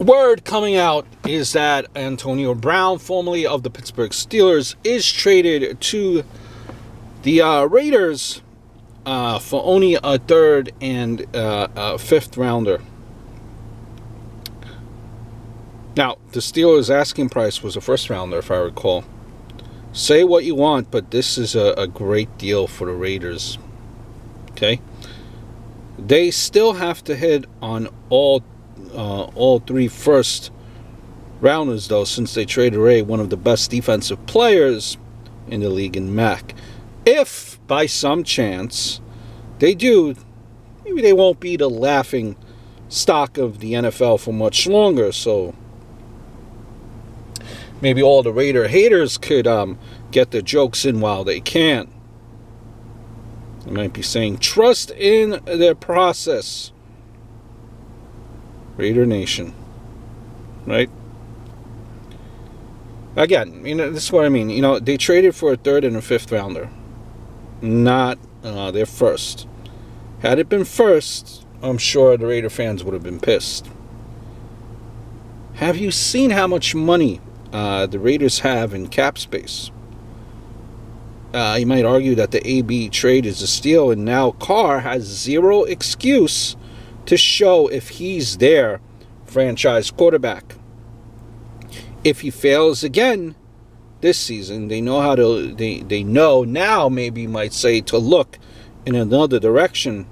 word coming out is that Antonio Brown, formerly of the Pittsburgh Steelers, is traded to the Raiders for only a third and a fifth rounder. Now, the Steelers' asking price was a first rounder, if I recall. Say what you want, but this is a great deal for the Raiders. Okay? They still have to hit on all three first rounders, though, since they traded away one of the best defensive players in the league in Mack. If, by some chance, they do, maybe they won't be the laughing stock of the NFL for much longer, so maybe all the Raider haters could get their jokes in while they can. They might be saying, trust in their process, Raider Nation. Right? Again, this is what I mean. They traded for a third and a fifth rounder, not their first. Had it been first, I'm sure the Raider fans would have been pissed. Have you seen how much money the Raiders have in cap space? You might argue that the AB trade is a steal, and now Carr has zero excuse to show if he's their franchise quarterback. If he fails again this season, they know how to. They know now, maybe you might say, to look in another direction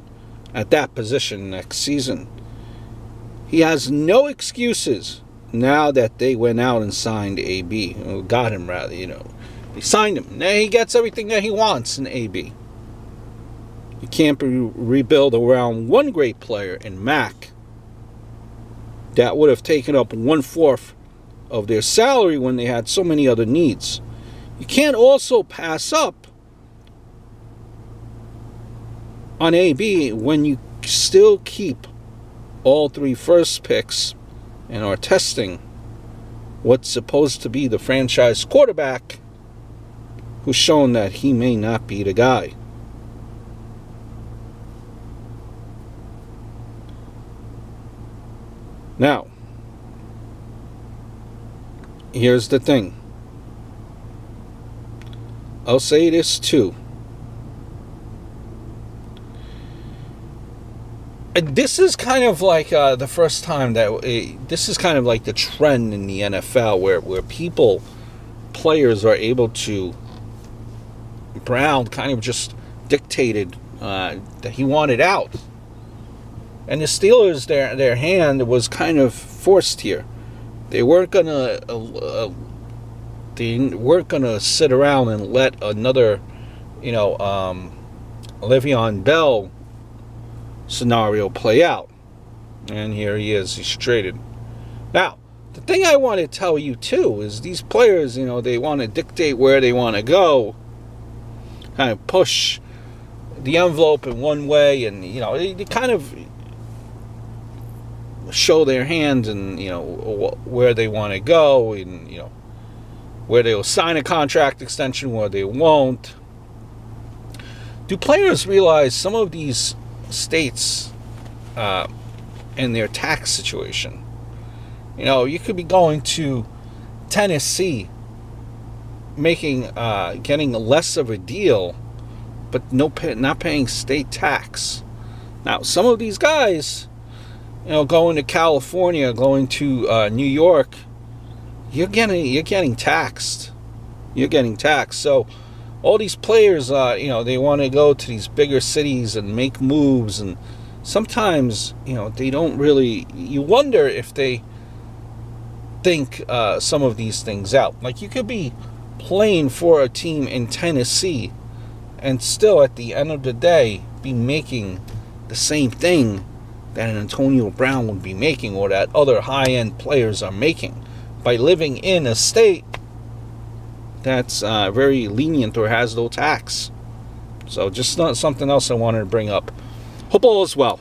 at that position next season. He has no excuses now that they went out and signed AB, or got him rather. They signed him. Now he gets everything that he wants in AB. You can't rebuild around one great player in Mack. That would have taken up 1/4 of their salary when they had so many other needs. You can't also pass up on AB when you still keep all three first picks and are testing what's supposed to be the franchise quarterback, who's shown that he may not be the guy. Now, here's the thing. I'll say this too. This is kind of like the first time that this is kind of like the trend in the NFL where players are able to. Brown kind of just dictated that he wanted out, and the Steelers, their hand was kind of forced here. They weren't gonna sit around and let another, Le'Veon Bell scenario play out. And here he is, he's traded. Now, the thing I want to tell you too is these players, they want to dictate where they want to go, kind of push the envelope in one way, and they kind of show their hand and where they want to go, and where they'll sign a contract extension, where they won't. Do players realize some of these states and their tax situation? You could be going to Tennessee, getting less of a deal, but not paying state tax. Now, some of these guys, going to California, going to New York, you're getting taxed. You're getting taxed. So all these players, they want to go to these bigger cities and make moves, and sometimes, they don't really. You wonder if they think some of these things out. Like, you could be playing for a team in Tennessee and still at the end of the day be making the same thing that an Antonio Brown would be making, or that other high-end players are making, by living in a state that's very lenient or has no tax. So just not something else I wanted to bring up. Hope all is well.